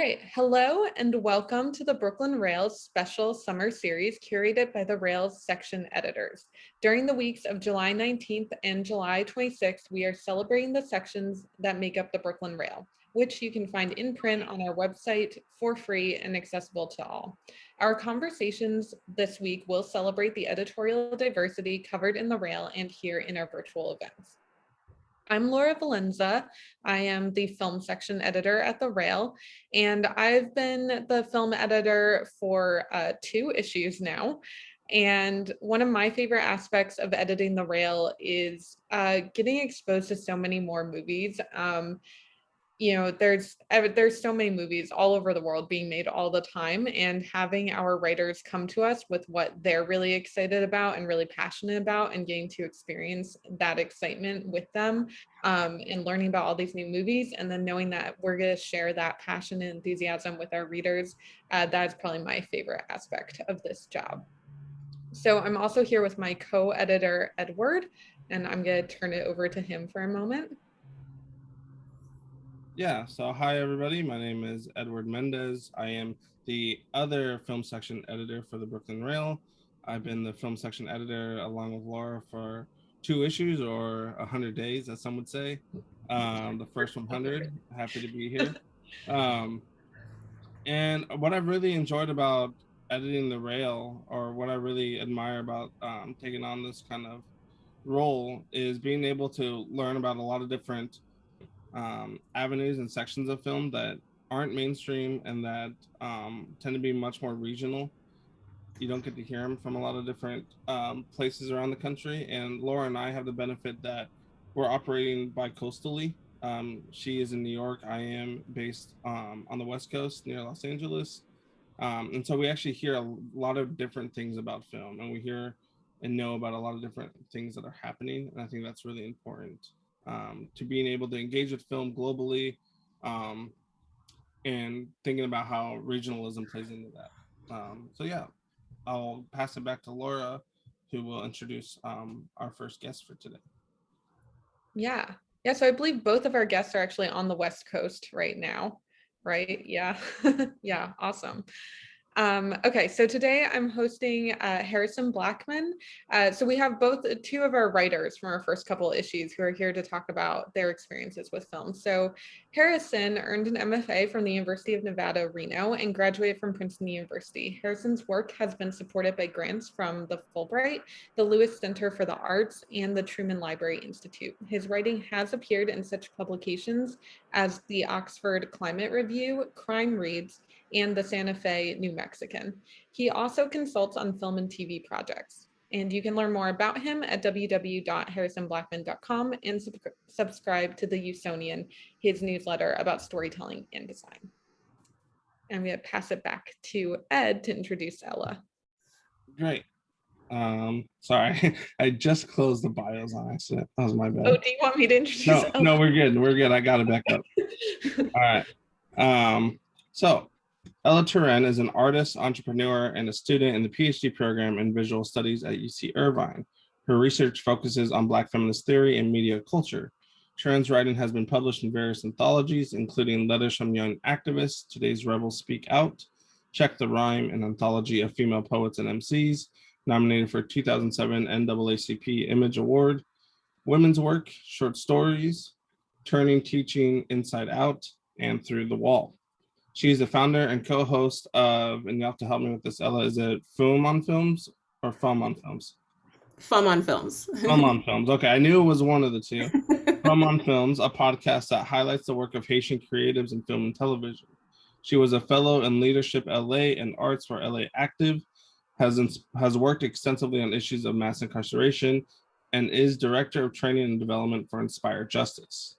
right. Hello and welcome to the Brooklyn Rails special summer series curated by the Rails section editors. During the weeks of July 19th and July 26th, we are celebrating the sections that make up the Brooklyn Rail, which you can find in print on our website for free and accessible to all. Our conversations this week will celebrate the editorial diversity covered in the Rail and here in our virtual events. I'm Laura Valenza. I am the film section editor at the Rail, and I've been the film editor for 2 issues now. And one of my favorite aspects of editing the Rail is getting exposed to so many more movies. There's so many movies all over the world being made all the time, and having our writers come to us with what they're really excited about and really passionate about, and getting to experience that excitement with them, and learning about all these new movies, and then knowing that we're going to share that passion and enthusiasm with our readers. That is probably my favorite aspect of this job. So I'm also here with my co-editor, Edward, and I'm going to turn it over to him for a moment. Yeah, so hi everybody, my name is Edward Mendez. I am the other film section editor for the Brooklyn Rail. I've been the film section editor along with Laura for 2 issues, or 100 days, as some would say. The first 100, happy to be here. And what I've really enjoyed about editing the Rail, or what I really admire about taking on this kind of role, is being able to learn about a lot of different avenues and sections of film that aren't mainstream and that tend to be much more regional. You don't get to hear them from a lot of different places around the country. And Laura and I have the benefit that we're operating bi-coastally. She is in New York. I am based on the West Coast near Los Angeles. And so we actually hear a lot of different things about film, and we hear and know about a lot of different things that are happening. And I think that's really important. To being able to engage with film globally, and thinking about how regionalism plays into that. So yeah, I'll pass it back to Laura, who will introduce our first guest for today. Yeah, so I believe both of our guests are actually on the West Coast right now, right? Yeah, yeah, awesome. Okay, so today I'm hosting Harrison Blackman. So we have both 2 of our writers from our first couple issues who are here to talk about their experiences with film. So Harrison earned an MFA from the University of Nevada, Reno, and graduated from Princeton University. Harrison's work has been supported by grants from the Fulbright, the Lewis Center for the Arts, and the Truman Library Institute. His writing has appeared in such publications as the Oxford Climate Review, Crime Reads, and the Santa Fe New Mexican. He also consults on film and TV projects. And you can learn more about him at www.harrisonblackman.com and subscribe to the Usonian, his newsletter about storytelling and design. I'm going to pass it back to Ed to introduce Ella. Great. Sorry, I just closed the bios on accident. That was my bad. Oh, do you want me to introduce Ella? No, we're good. I got it back up. All right. So Ella Turenne is an artist, entrepreneur, and a student in the PhD program in visual studies at UC Irvine. Her research focuses on Black feminist theory and media culture. Turenne's writing has been published in various anthologies, including Letters from Young Activists, Today's Rebels Speak Out, Check the Rhyme, an anthology of female poets and MCs, nominated for 2007 NAACP Image Award, Women's Work, Short Stories, Turning Teaching Inside Out, and Through the Wall. She's the founder and co-host of, and you have to help me with this, Ella, is it Film on Films or Film on Films? Film on Films. Film on Films. Okay, I knew it was one of the 2. Film on Films, a podcast that highlights the work of Haitian creatives in film and television. She was a fellow in Leadership LA and Arts for LA Active, has worked extensively on issues of mass incarceration, and is Director of Training and Development for Inspire Justice.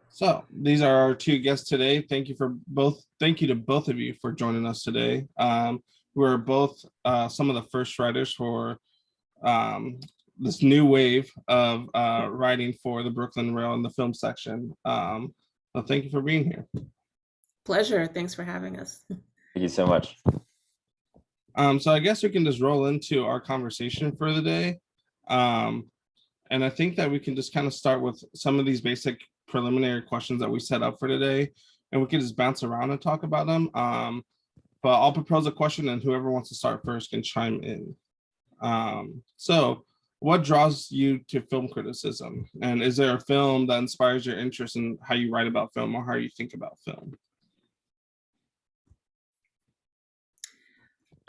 So these are our 2 guests today. Thank you to both of you for joining us today. We're both some of the first writers for this new wave of writing for the Brooklyn Rail and the film section. So thank you for being here. Pleasure. Thanks for having us. Thank you so much. So I guess we can just roll into our conversation for the day. And I think that we can just kind of start with some of these basic preliminary questions that we set up for today, and we can just bounce around and talk about them. But I'll propose a question, and whoever wants to start first can chime in. So, what draws you to film criticism? And is there a film that inspires your interest in how you write about film or how you think about film?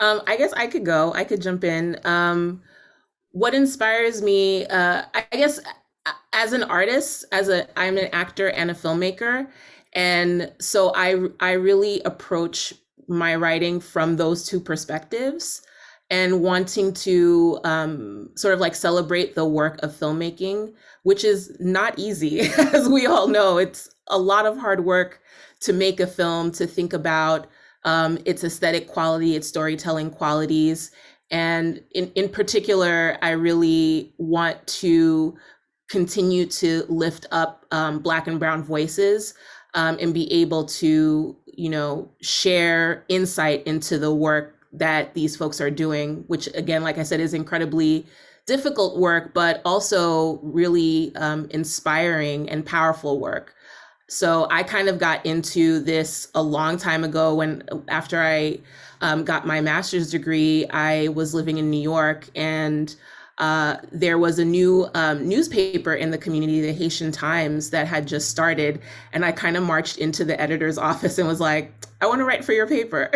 I guess I could go. I could jump in. What inspires me? I guess as an artist, I'm an actor and a filmmaker, and so I really approach my writing from those two perspectives, and wanting to sort of like celebrate the work of filmmaking, which is not easy, as we all know. It's a lot of hard work to make a film, to think about its aesthetic quality, its storytelling qualities. And in particular, I really want to continue to lift up Black and Brown voices, and be able to, share insight into the work that these folks are doing, which again, like I said, is incredibly difficult work, but also really inspiring and powerful work. So I kind of got into this a long time ago when, after I got my master's degree, I was living in New York, and there was a new newspaper in the community, the Haitian Times, that had just started. And I kind of marched into the editor's office and was like, I want to write for your paper.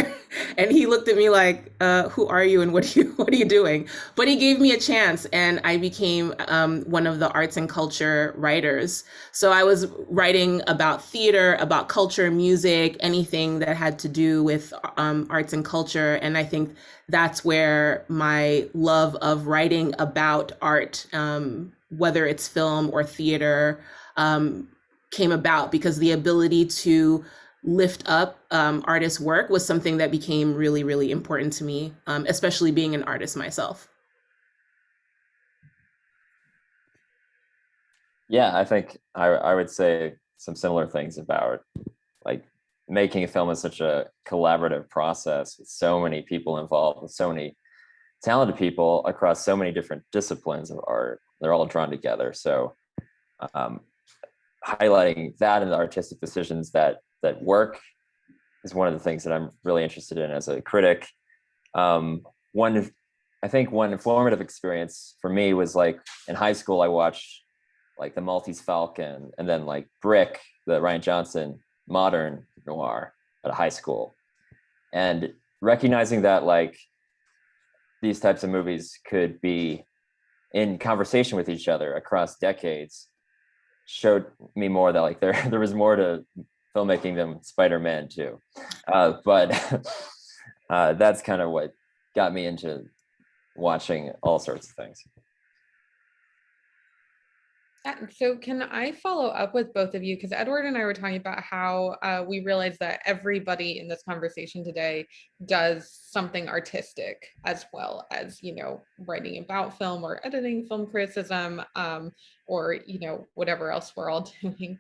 And he looked at me like, who are you and what are you doing? But he gave me a chance, and I became one of the arts and culture writers. So I was writing about theater, about culture, music, anything that had to do with arts and culture. And I think that's where my love of writing about art, whether it's film or theater, came about, because the ability to lift up artists' work was something that became really, really important to me, especially being an artist myself. Yeah, I think I would say some similar things about like making a film is such a collaborative process with so many people involved, with so many talented people across so many different disciplines of art. They're all drawn together. So highlighting that and the artistic decisions that work is one of the things that I'm really interested in as a critic. I think one informative experience for me was like in high school, I watched like The Maltese Falcon and then like Brick, the Rian Johnson modern noir at a high school. And recognizing that like these types of movies could be in conversation with each other across decades showed me more that like there was more to filmmaking than Spider-Man 2. But that's kind of what got me into watching all sorts of things. So can I follow up with both of you? Because Edward and I were talking about how we realized that everybody in this conversation today does something artistic as well as, writing about film or editing film criticism, or, whatever else we're all doing.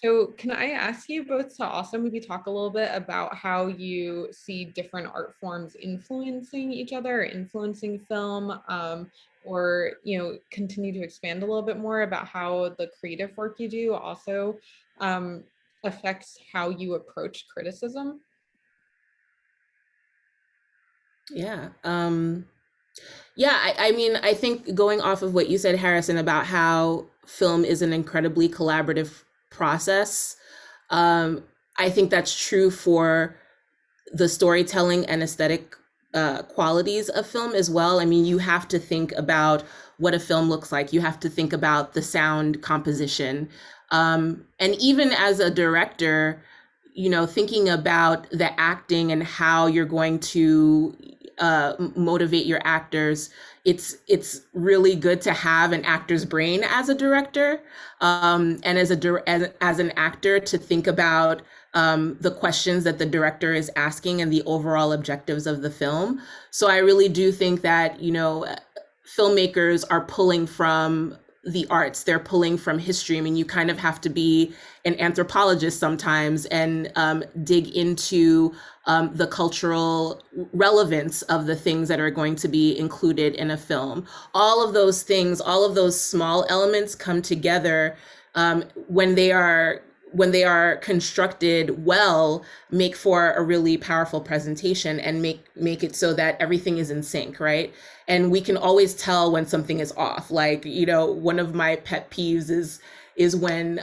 So can I ask you both to also maybe talk a little bit about how you see different art forms influencing each other, or influencing film, or continue to expand a little bit more about how the creative work you do also affects how you approach criticism? Yeah. I mean, I think going off of what you said, Harrison, about how film is an incredibly collaborative process, I think that's true for the storytelling and aesthetic qualities of film as well. I mean, you have to think about what a film looks like. You have to think about the sound composition. And even as a director, thinking about the acting and how you're going to motivate your actors. It's really good to have an actor's brain as a director, and as an actor to think about the questions that the director is asking and the overall objectives of the film. So I really do think that, filmmakers are pulling from the arts, they're pulling from history. I mean, you kind of have to be an anthropologist sometimes and dig into the cultural relevance of the things that are going to be included in a film. All of those things, all of those small elements come together when they are when they are constructed well, make for a really powerful presentation and make it so that everything is in sync, right? And we can always tell when something is off. Like, you know, one of my pet peeves is when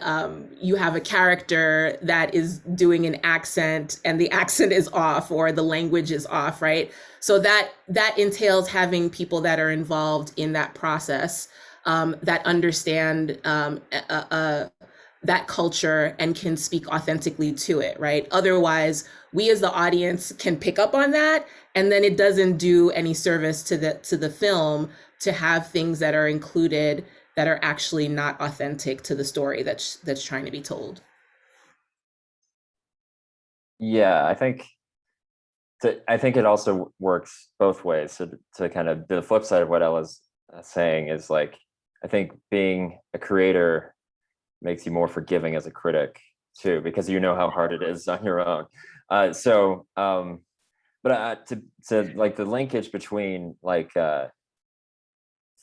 you have a character that is doing an accent and the accent is off or the language is off, right? So that entails having people that are involved in that process, that understand that culture and can speak authentically to it, right? Otherwise, we as the audience can pick up on that, and then it doesn't do any service to the film to have things that are included that are actually not authentic to the story that's trying to be told. Yeah, I think it also works both ways. So to kind of the flip side of what Ella's saying is like, I think being a creator makes you more forgiving as a critic too, because you know how hard it is on your own. But to like the linkage between like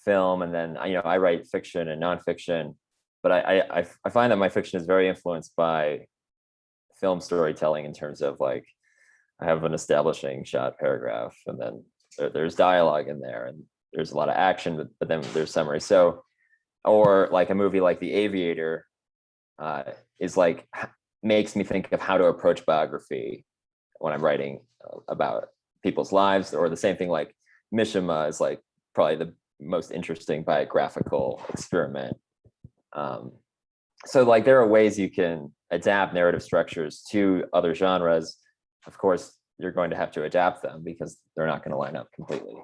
film and then, you know, I write fiction and nonfiction, but I find that my fiction is very influenced by film storytelling in terms of like, I have an establishing shot paragraph, and then there's dialogue in there, and there's a lot of action, but then there's summary. So, or like a movie like The Aviator is like, makes me think of how to approach biography when I'm writing about people's lives, or the same thing like Mishima is like probably the most interesting biographical experiment. So like there are ways you can adapt narrative structures to other genres. Of course, you're going to have to adapt them because they're not going to line up completely.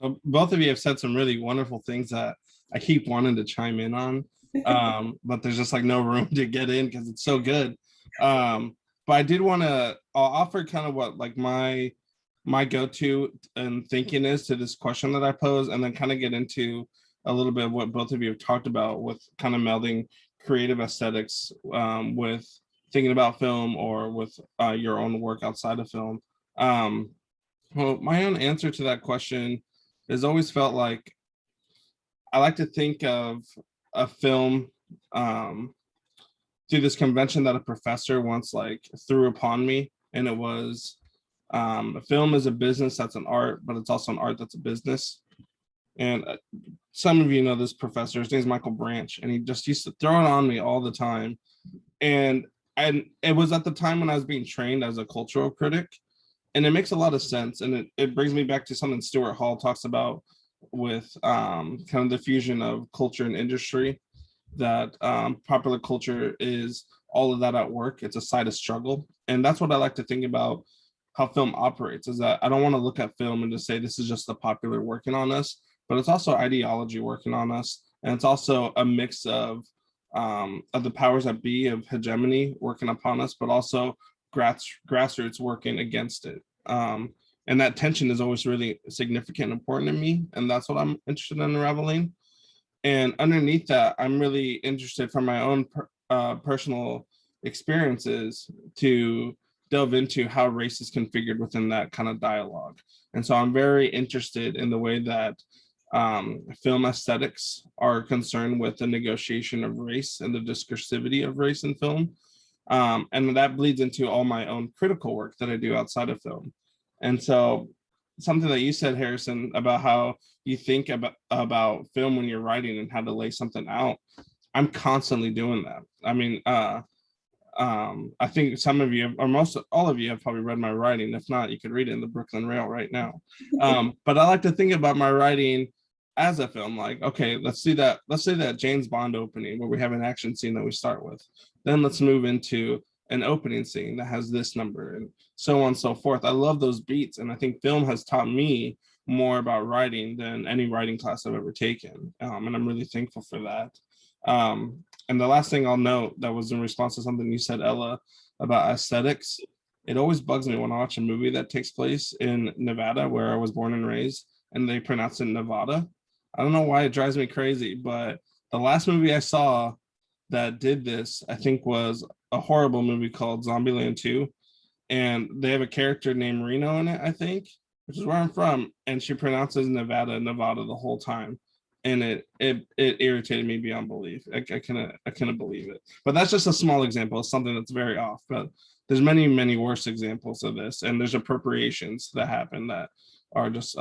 So both of you have said some really wonderful things that I keep wanting to chime in on, but there's just like no room to get in because it's so good. But I did want to offer kind of what like my go-to and thinking is to this question that I pose, and then kind of get into a little bit of what both of you have talked about with kind of melding creative aesthetics with thinking about film or with your own work outside of film. Well, my own answer to that question has always felt like I like to think of a film through this convention that a professor once like threw upon me, and it was a film is a business that's an art, but it's also an art that's a business. And some of you know this professor, his name is Michael Branch, and he just used to throw it on me all the time. And it was at the time when I was being trained as a cultural critic, and it makes a lot of sense. And it brings me back to something Stuart Hall talks about with kind of the fusion of culture and industry, that popular culture is all of that at work. It's a side of struggle. And that's what I like to think about how film operates, is that I don't want to look at film and just say this is just the popular working on us, but it's also ideology working on us. And it's also a mix of the powers that be of hegemony working upon us, but also grassroots working against it. And that tension is always really significant and important to me. And that's what I'm interested in unraveling. And underneath that, I'm really interested from my own personal experiences to delve into how race is configured within that kind of dialogue. And so I'm very interested in the way that film aesthetics are concerned with the negotiation of race and the discursivity of race in film. And that bleeds into all my own critical work that I do outside of film. And so something that you said, Harrison, about how you think about film when you're writing and how to lay something out, I'm constantly doing that. I mean, I think some of you, or most all of you, have probably read my writing. If not, you could read it in the Brooklyn Rail right now. But I like to think about my writing as a film, like, okay, let's say that James Bond opening where we have an action scene that we start with. Then let's move into an opening scene that has this number and so on and so forth. I love those beats. And I think film has taught me more about writing than any writing class I've ever taken. And I'm really thankful for that. And the last thing I'll note that was in response to something you said, Ella, about aesthetics. It always bugs me when I watch a movie that takes place in Nevada, where I was born and raised, and they pronounce it Nevada. I don't know why it drives me crazy, but the last movie I saw that did this, I think, was a horrible movie called Zombieland 2. And they have a character named Reno in it, I think, which is where I'm from. And she pronounces Nevada the whole time. and it irritated me beyond belief. I couldn't believe it. But that's just a small example of something that's very off. But there's many worse examples of this, and there's appropriations that happen that are just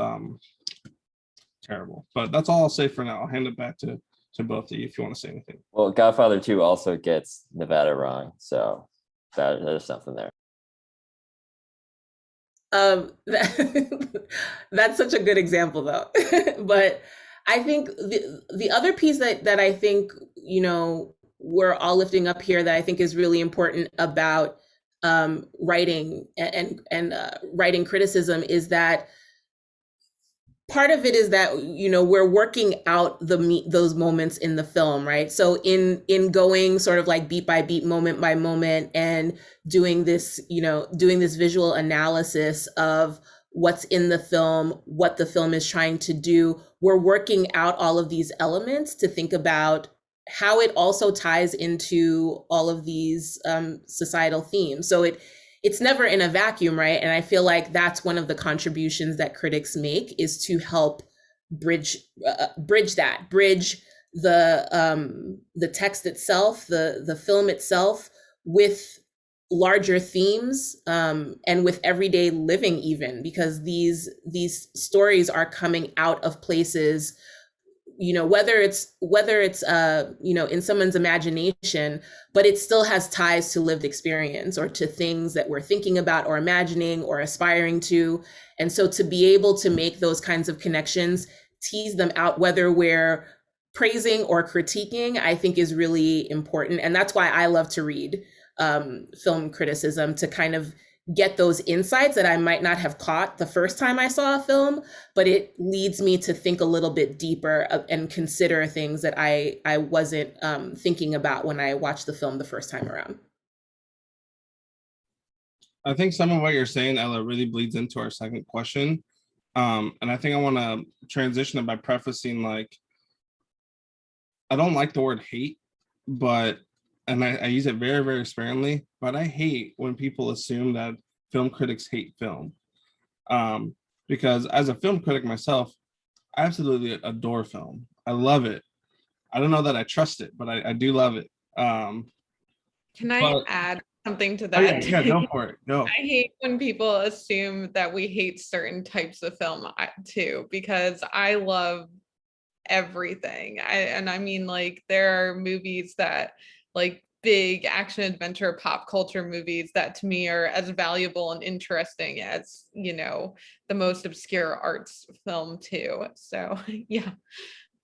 terrible. But that's all I'll say for now. I'll hand it back to both of you if you want to say anything. Well, Godfather 2 also gets Nevada wrong, so there's something there. That's such a good example, though. But I think the other piece that I think, you know, we're all lifting up here that I think is really important about writing and writing criticism is that part of it is that, you know, we're working out those moments in the film, right? So in going sort of like beat by beat, moment by moment, and doing this, you know, doing this visual analysis of what's in the film, what the film is trying to do, we're working out all of these elements to think about how it also ties into all of these societal themes. So it's never in a vacuum, right? And I feel like that's one of the contributions that critics make, is to help bridge the text itself, the film itself, with larger themes and with everyday living, even because these stories are coming out of places, you know, whether it's you know, in someone's imagination, but it still has ties to lived experience or to things that we're thinking about or imagining or aspiring to. And so to be able to make those kinds of connections, tease them out, whether we're praising or critiquing, I think is really important. And that's why I love to read film criticism, to kind of get those insights that I might not have caught the first time I saw a film, but it leads me to think a little bit deeper and consider things that I wasn't thinking about when I watched the film the first time around. I think some of what you're saying, Ella, really bleeds into our second question. And I think I want to transition it by prefacing, like, I don't like the word hate, but and I use it very sparingly, but I hate when people assume that film critics hate film. Because as a film critic myself, I absolutely adore film. I love it. I don't know that I trust it, but I do love it. Can I add something to that? Yeah, go for it. Go. I hate when people assume that we hate certain types of film too, because I love everything. I mean, like, there are movies that, like, big action adventure pop culture movies, that to me are as valuable and interesting as, you know, the most obscure arts film too. So yeah.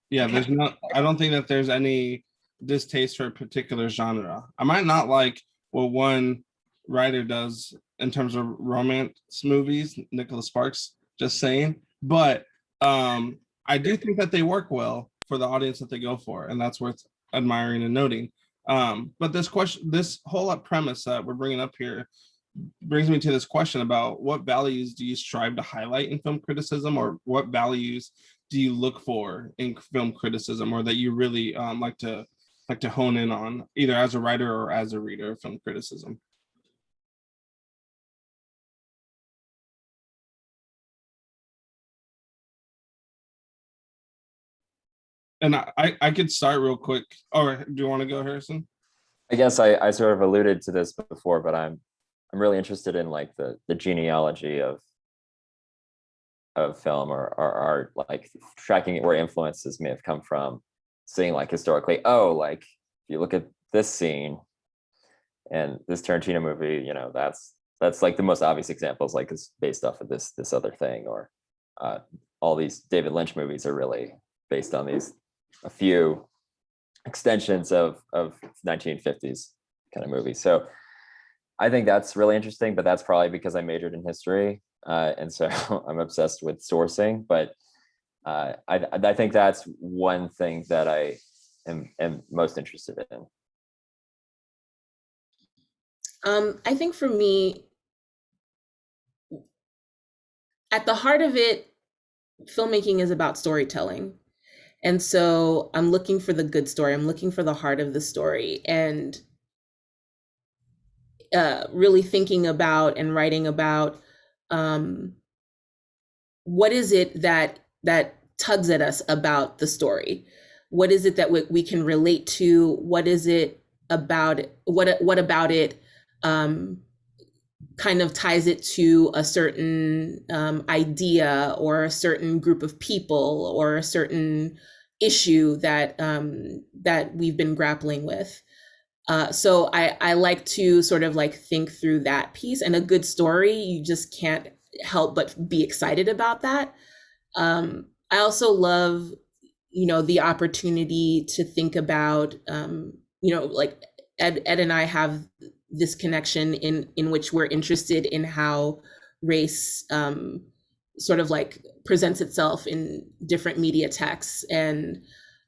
There's I don't think that there's any distaste for a particular genre. I might not like what one writer does in terms of romance movies, Nicholas Sparks, just saying, but I do think that they work well for the audience that they go for, and that's worth admiring and noting. But this whole premise that we're bringing up here brings me to this question about what values do you strive to highlight in film criticism, or what values do you look for in film criticism, or that you really like to hone in on, either as a writer or as a reader of film criticism? And I could start real quick. Or do you want to go, Harrison? I guess I sort of alluded to this before, but I'm really interested in, like, the genealogy of film or art, like tracking it where influences may have come from, seeing, like, historically, oh, like, if you look at this scene and this Tarantino movie, you know, that's like the most obvious examples, like, it's based off of this other thing, or all these David Lynch movies are really based on a few extensions of 1950s kind of movies. So I think that's really interesting, but that's probably because I majored in history, and so I'm obsessed with sourcing. But I think that's one thing that I am most interested in. I think for me, at the heart of it, filmmaking is about storytelling. And so I'm looking for the good story. I'm looking for the heart of the story, and really thinking about and writing about what is it that tugs at us about the story? What is it that we can relate to? What is it about it? What about it kind of ties it to a certain idea or a certain group of people or a certain issue that that we've been grappling with? So I like to sort of like think through that piece. And a good story, you just can't help but be excited about that. I also love, you know, the opportunity to think about, you know, like Ed and I have this connection in which we're interested in how race sort of like presents itself in different media texts. And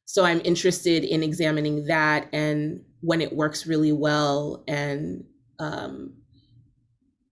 so I'm interested in examining that and when it works really well and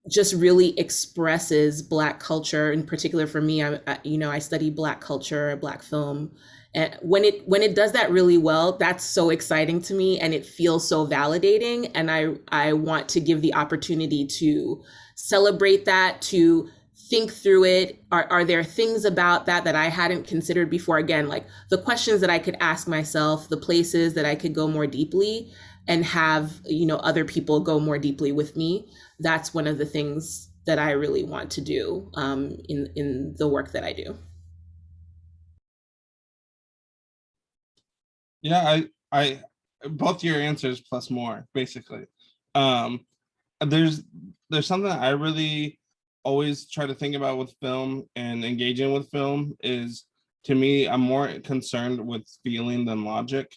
just really expresses Black culture. In particular, for me, you know, I study Black culture, Black film, and when it does that really well, that's so exciting to me, and it feels so validating. And I want to give the opportunity to celebrate that, to think through it. Are there things about that that I hadn't considered before? Again, like the questions that I could ask myself, the places that I could go more deeply, and have, you know, other people go more deeply with me. That's one of the things that I really want to do in the work that I do. Yeah, I both your answers plus more, basically. Um, there's something that I really always try to think about with film and engaging with film is, to me, I'm more concerned with feeling than logic.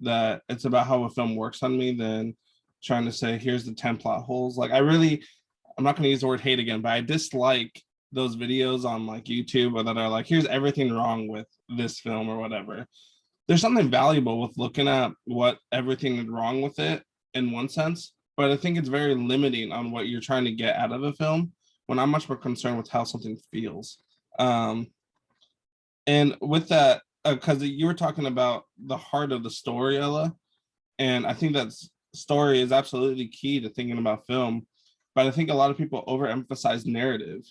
That it's about how a film works on me than trying to say, here's the 10 plot holes. Like I'm not going to use the word hate again, but I dislike those videos on like YouTube or that are like, here's everything wrong with this film or whatever. There's something valuable with looking at what everything is wrong with it in one sense, but I think it's very limiting on what you're trying to get out of a film when I'm much more concerned with how something feels. And with that, because you were talking about the heart of the story, Ella, and I think that story is absolutely key to thinking about film. But I think a lot of people overemphasize narrative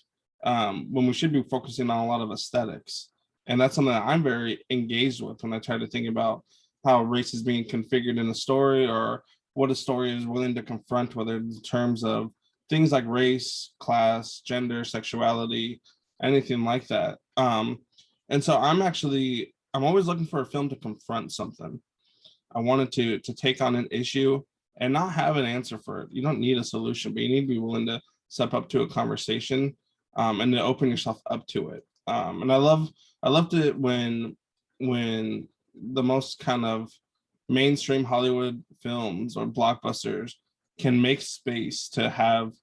when we should be focusing on a lot of aesthetics. And that's something that I'm very engaged with when I try to think about how race is being configured in a story or what a story is willing to confront, whether in terms of things like race, class, gender, sexuality, anything like that. And so I'm always looking for a film to confront something. I wanted to take on an issue and not have an answer for it. You don't need a solution, but you need to be willing to step up to a conversation and to open yourself up to it. And I loved it when the most kind of mainstream Hollywood films or blockbusters can make space to have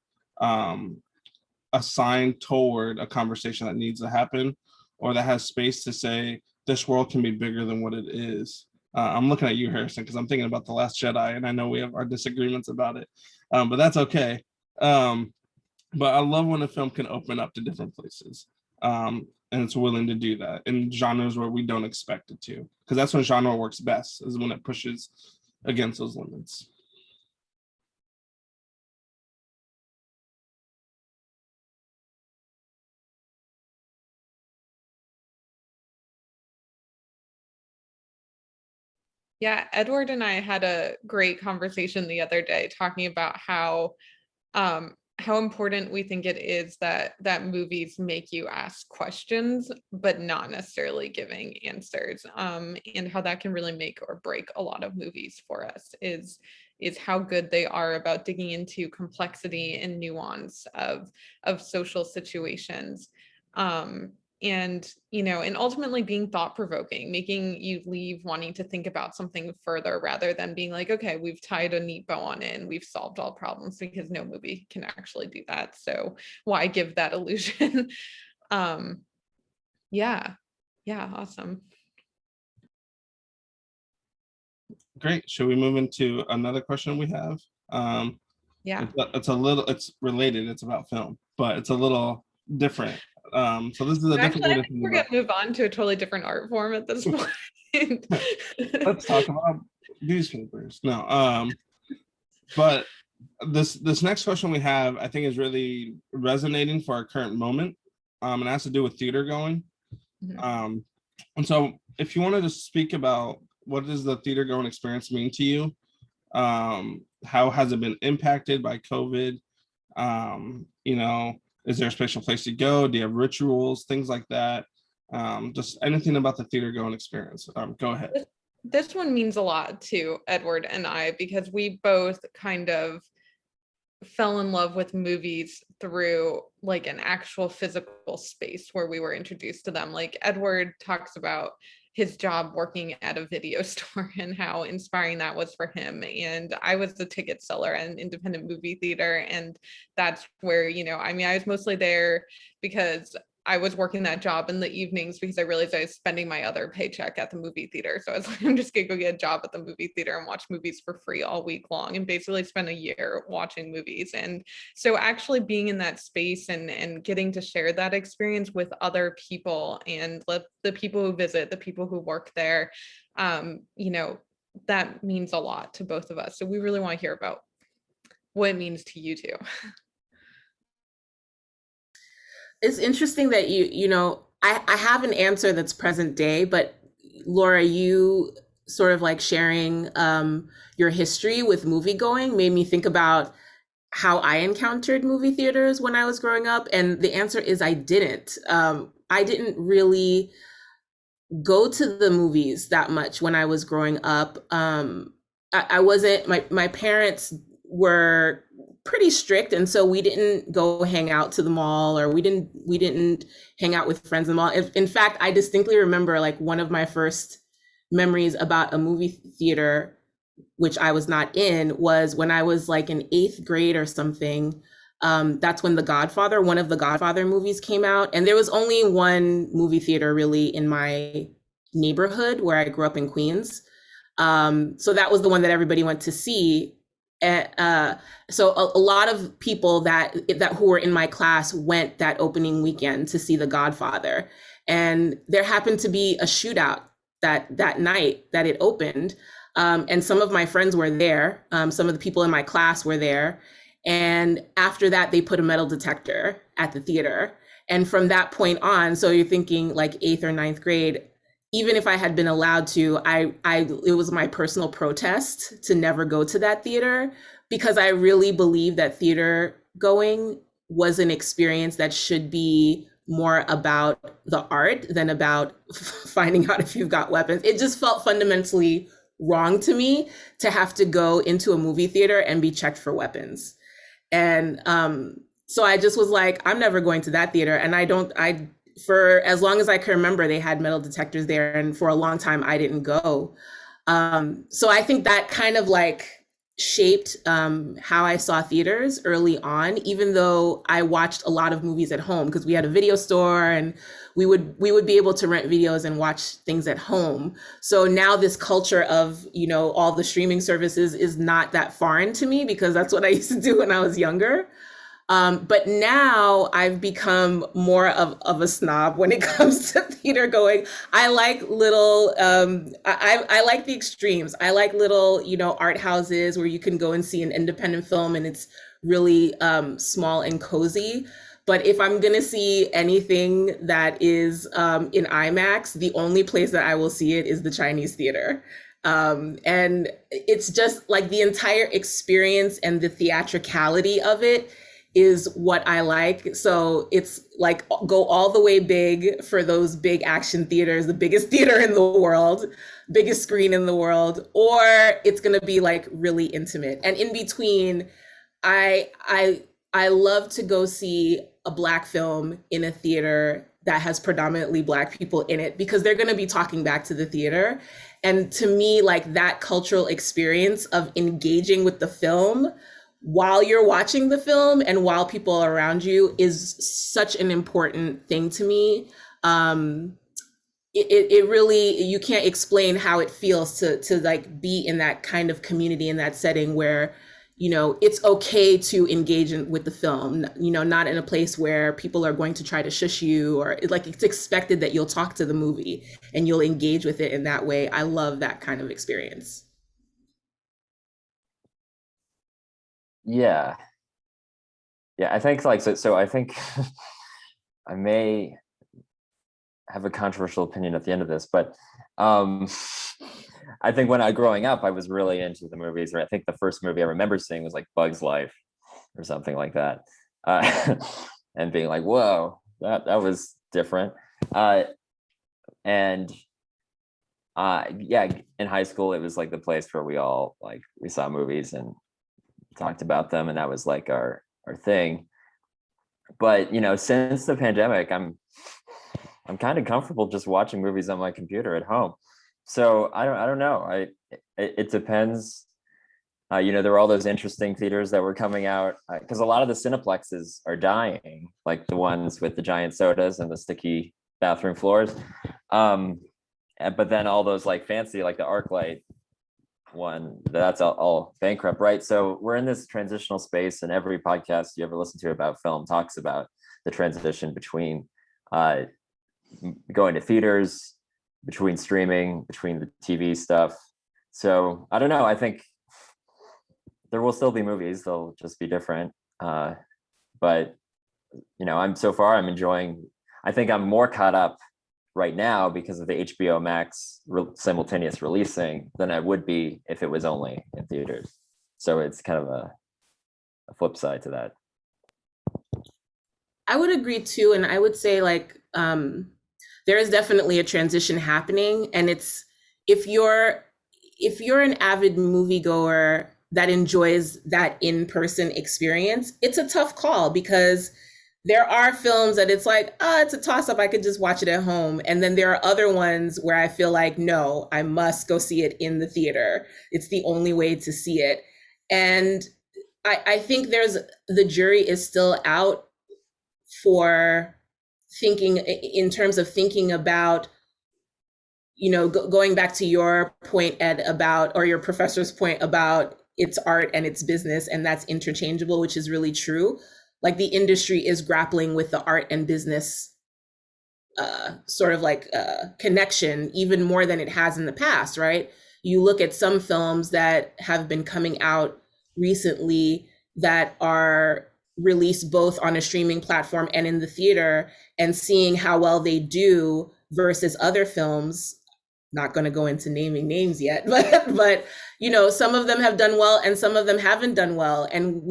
a sign toward a conversation that needs to happen, or that has space to say this world can be bigger than what it is. I'm looking at you, Harrison, because I'm thinking about The Last Jedi, and I know we have our disagreements about it, but that's okay. But I love when a film can open up to different places, and it's willing to do that in genres where we don't expect it to, because that's when genre works best, is when it pushes against those limits. Yeah, Edward and I had a great conversation the other day talking about how important we think it is that movies make you ask questions, but not necessarily giving answers. And how that can really make or break a lot of movies for us is how good they are about digging into complexity and nuance of social situations. And and ultimately being thought-provoking, making you leave wanting to think about something further rather than being like, okay, we've tied a neat bow on it and we've solved all problems, because no movie can actually do that. So why give that illusion? Yeah, awesome. Great. Should we move into another question we have? Yeah, it's related, it's about film, but it's a little different. So this is a different actually, way I to think think we're about gonna move on to a totally different art form at this point. Let's talk about newspapers. No, but this next question we have, I think, is really resonating for our current moment. And it has to do with theater going. Mhm. And so if you wanted to speak about what does the theater going experience mean to you, how has it been impacted by COVID? You know, is there a special place to go? Do you have rituals, things like that? Just anything about the theater going experience. Go ahead. This one means a lot to Edward and I because we both kind of fell in love with movies through like an actual physical space where we were introduced to them. Like Edward talks about his job working at a video store and how inspiring that was for him. And I was the ticket seller at an independent movie theater. And that's where, you know, I mean, I was mostly there because I was working that job in the evenings because I realized I was spending my other paycheck at the movie theater. So I was like, I'm just gonna go get a job at the movie theater and watch movies for free all week long and basically spend a year watching movies. And so actually being in that space and getting to share that experience with other people and the people who visit, the people who work there, you know, that means a lot to both of us. So we really want to hear about what it means to you too. It's interesting that I have an answer that's present day, but Laura, you sort of like sharing your history with movie going made me think about how I encountered movie theaters when I was growing up. And the answer is I didn't. I didn't really go to the movies that much when I was growing up. I wasn't, my parents were pretty strict, and so we didn't go hang out to the mall, or we didn't hang out with friends in the mall. In fact, I distinctly remember like one of my first memories about a movie theater, which I was not in, was when I was like in 8th grade or something. That's when one of the Godfather movies came out, and there was only one movie theater really in my neighborhood where I grew up in Queens. So that was the one that everybody went to see. So a lot of people that who were in my class went that opening weekend to see The Godfather, and there happened to be a shootout that night that it opened, and some of my friends were there. Some of the people in my class were there, and after that, they put a metal detector at the theater. And from that point on, so you're thinking like 8th or 9th grade, even if I had been allowed to, it was my personal protest to never go to that theater, because I really believe that theater going was an experience that should be more about the art than about finding out if you've got weapons. It just felt fundamentally wrong to me to have to go into a movie theater and be checked for weapons. And so I just was like, I'm never going to that theater. And for as long as I can remember, they had metal detectors there. And for a long time, I didn't go. So I think that kind of like shaped how I saw theaters early on, even though I watched a lot of movies at home because we had a video store and we would be able to rent videos and watch things at home. So now this culture of, all the streaming services is not that foreign to me because that's what I used to do when I was younger. But now I've become more of a snob when it comes to theater going. I like little, I like the extremes. I like little, art houses where you can go and see an independent film and it's really small and cozy. But if I'm gonna see anything that is in IMAX, the only place that I will see it is the Chinese theater. And it's just like the entire experience and the theatricality of it is what I like. So it's like go all the way big for those big action theaters, the biggest theater in the world, biggest screen in the world, or it's gonna be like really intimate. And in between, I love to go see a Black film in a theater that has predominantly Black people in it because they're gonna be talking back to the theater. And to me, like that cultural experience of engaging with the film while you're watching the film and while people are around you is such an important thing to me. It really, you can't explain how it feels to like be in that kind of community, in that setting where, it's okay to engage with the film, not in a place where people are going to try to shush you, or like it's expected that you'll talk to the movie and you'll engage with it in that way. I love that kind of experience. Yeah. I think like so I think I may have a controversial opinion at the end of this, but I think when I growing up, I was really into the movies. Or I think the first movie I remember seeing was like Bug's Life or something like that, and being like, "Whoa, that was different." And yeah, in high school, it was like the place where we saw movies and talked about them, and that was like our thing. But since the pandemic, I'm kind of comfortable just watching movies on my computer at home. So I don't know. It depends. There were all those interesting theaters that were coming out, because a lot of the cineplexes are dying, like the ones with the giant sodas and the sticky bathroom floors. But then all those like fancy, like the ArcLight one, that's all bankrupt, right? So we're in this transitional space, and every podcast you ever listen to about film talks about the transition between going to theaters, between streaming, between the TV stuff. So I don't know. I think there will still be movies; they'll just be different. But I'm enjoying. I think I'm more caught up right now because of the HBO Max simultaneous releasing than I would be if it was only in theaters. So it's kind of a flip side to that. I would agree too, and I would say there is definitely a transition happening, and it's if you're an avid moviegoer that enjoys that in-person experience, it's a tough call because there are films that it's like, it's a toss-up, I could just watch it at home. And then there are other ones where I feel like, no, I must go see it in the theater. It's the only way to see it. And I think the jury is still out for thinking in terms of thinking about, going back to your point, Ed, or your professor's point about it's art and it's business, and that's interchangeable, which is really true. Like the industry is grappling with the art and business connection even more than it has in the past, right? You look at some films that have been coming out recently that are released both on a streaming platform and in the theater, and seeing how well they do versus other films. Not going to go into naming names yet, but some of them have done well and some of them haven't done well. And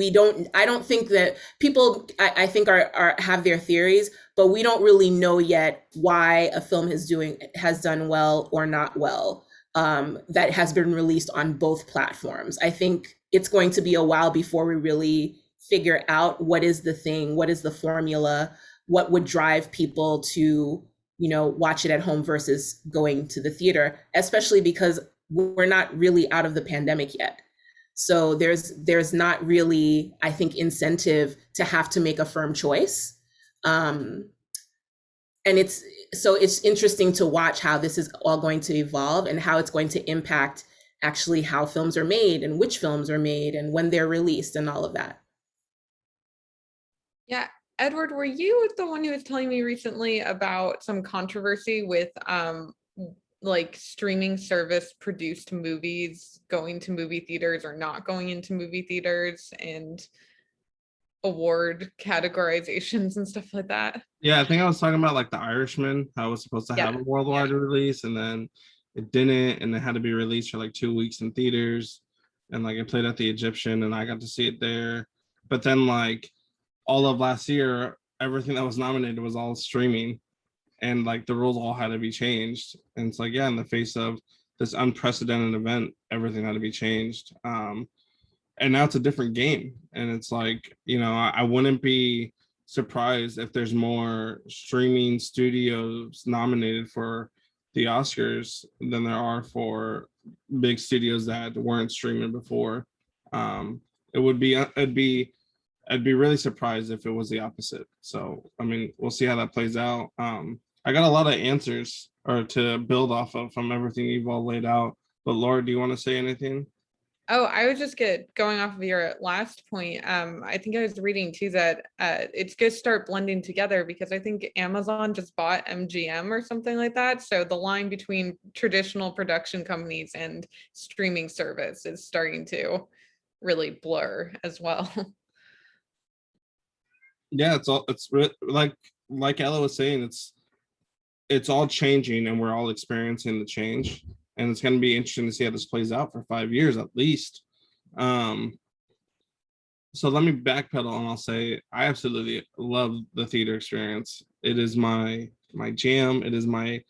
I don't think that people, I think have their theories, but we don't really know yet why a film has done well or not well, that has been released on both platforms. I think it's going to be a while before we really figure out what is the thing, what is the formula, what would drive people to watch it at home versus going to the theater, especially because we're not really out of the pandemic yet. So there's not really, I think, incentive to have to make a firm choice. And it's interesting to watch how this is all going to evolve and how it's going to impact actually how films are made and which films are made and when they're released and all of that. Yeah. Edward, were you the one who was telling me recently about some controversy with like streaming service produced movies going to movie theaters or not going into movie theaters, and award categorizations and stuff like that? Yeah, I think I was talking about like The Irishman, how it was supposed to have a worldwide release, and then it didn't, and it had to be released for like 2 weeks in theaters, and like it played at the Egyptian, and I got to see it there. But then like all of last year, everything that was nominated was all streaming, and like the rules all had to be changed. And it's like, yeah, in the face of this unprecedented event, everything had to be changed. And now it's a different game. And it's like, I wouldn't be surprised if there's more streaming studios nominated for the Oscars than there are for big studios that weren't streaming before. I'd be really surprised if it was the opposite. So, I mean, we'll see how that plays out. I got a lot of answers to build off of from everything you've all laid out. But Laura, do you want to say anything? Oh, I was just going off of your last point. I think I was reading too that it's going to start blending together because I think Amazon just bought MGM or something like that. So the line between traditional production companies and streaming service is starting to really blur as well. Yeah, like Ella was saying, it's all changing and we're all experiencing the change. And it's going to be interesting to see how this plays out for 5 years at least. So let me backpedal and I'll say I absolutely love the theater experience. It is my jam. It is my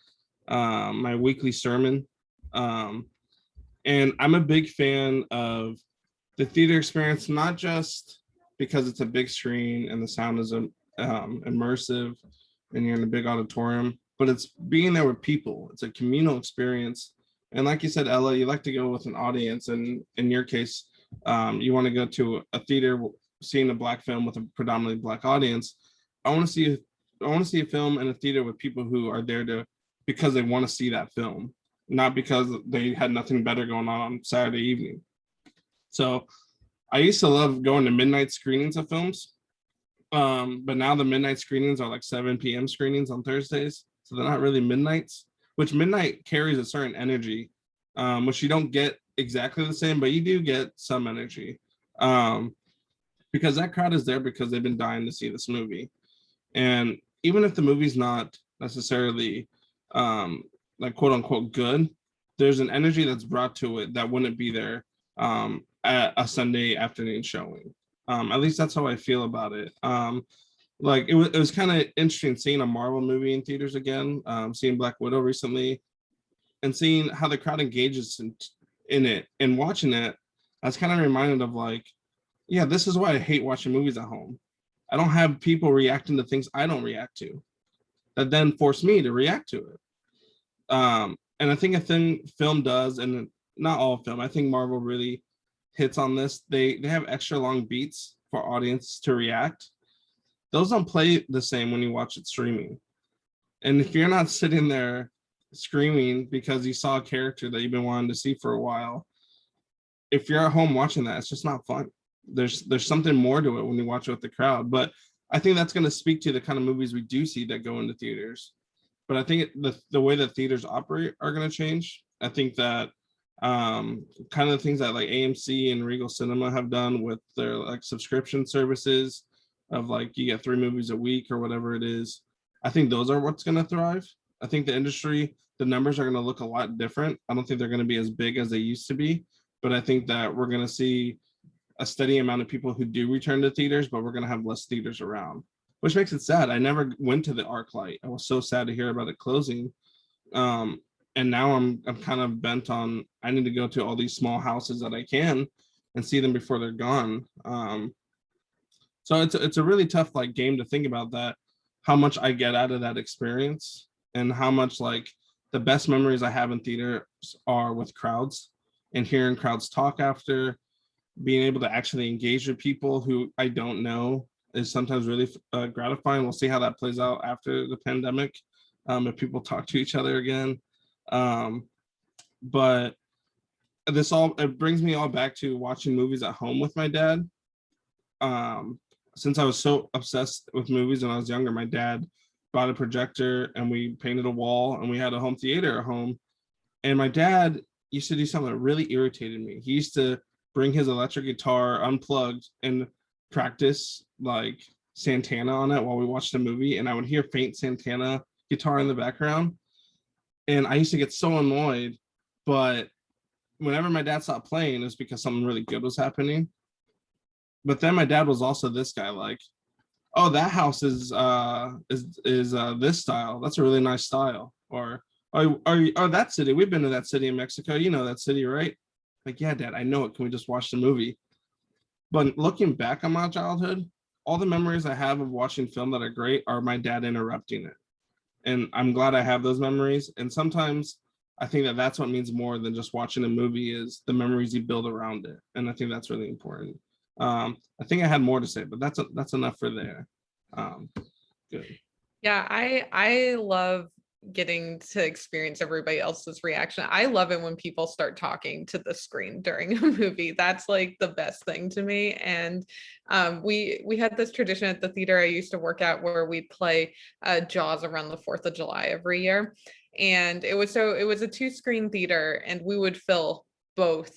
my weekly sermon. And I'm a big fan of the theater experience, not just because it's a big screen and the sound is immersive and you're in a big auditorium, but it's being there with people. It's a communal experience. And like you said, Ella, you like to go with an audience. And in your case, you want to go to a theater seeing a Black film with a predominantly Black audience. I want to see a film in a theater with people who are there because they want to see that film, not because they had nothing better going on Saturday evening. So I used to love going to midnight screenings of films, but now the midnight screenings are like 7 p.m. screenings on Thursdays, so they're not really midnights, which midnight carries a certain energy, which you don't get exactly the same, but you do get some energy, because that crowd is there because they've been dying to see this movie. And even if the movie's not necessarily like quote unquote good, there's an energy that's brought to it that wouldn't be there at a Sunday afternoon showing. At least that's how I feel about it. Like it was kind of interesting seeing a Marvel movie in theaters again, seeing Black Widow recently, and seeing how the crowd engages in it and watching it. I was kind of reminded of like, yeah, this is why I hate watching movies at home. I don't have people reacting to things I don't react to that then force me to react to it. And I think a thing film does, and not all film, I think Marvel really hits on this. They have extra long beats for audience to react. Those don't play the same when you watch it streaming. And if you're not sitting there screaming because you saw a character that you've been wanting to see for a while, if you're at home watching that, it's just not fun. There's something more to it when you watch it with the crowd. But I think that's going to speak to the kind of movies we do see that go into theaters. But I think the way that theaters operate are going to change. I think that kind of the things that like AMC and Regal Cinema have done with their like subscription services of like you get 3 movies a week or whatever it is, I think those are what's going to thrive. I think the industry, the numbers are going to look a lot different. I don't think they're going to be as big as they used to be, but I think that we're going to see a steady amount of people who do return to theaters, but we're going to have less theaters around, which makes it sad. I never went to the ArcLight. I was so sad to hear about it closing. And now I'm kind of bent on, I need to go to all these small houses that I can and see them before they're gone. So it's a really tough like game to think about that, how much I get out of that experience and how much like the best memories I have in theaters are with crowds and hearing crowds talk after, being able to actually engage with people who I don't know is sometimes really gratifying. We'll see how that plays out after the pandemic, if people talk to each other again. But it brings me all back to watching movies at home with my dad. Since I was so obsessed with movies when I was younger, my dad bought a projector and we painted a wall and we had a home theater at home. And my dad used to do something that really irritated me. He used to bring his electric guitar unplugged and practice like Santana on it while we watched the movie. And I would hear faint Santana guitar in the background. And I used to get so annoyed, but whenever my dad stopped playing, it was because something really good was happening. But then my dad was also this guy, like, oh, that house is this style. That's a really nice style. Or oh, that city. We've been to that city in Mexico. You know that city, right? Like, yeah, Dad, I know it. Can we just watch the movie? But looking back on my childhood, all the memories I have of watching film that are great are my dad interrupting it. And I'm glad I have those memories. And sometimes I think that that's what means more than just watching a movie is the memories you build around it. And I think that's really important. I think I had more to say, but that's enough for there. Good. Yeah, I love getting to experience everybody else's reaction. I love it when people start talking to the screen during a movie. That's like the best thing to me. And we had this tradition at the theater I used to work at where we'd play Jaws around the 4th of July every year. And it was a 2-screen theater and we would fill both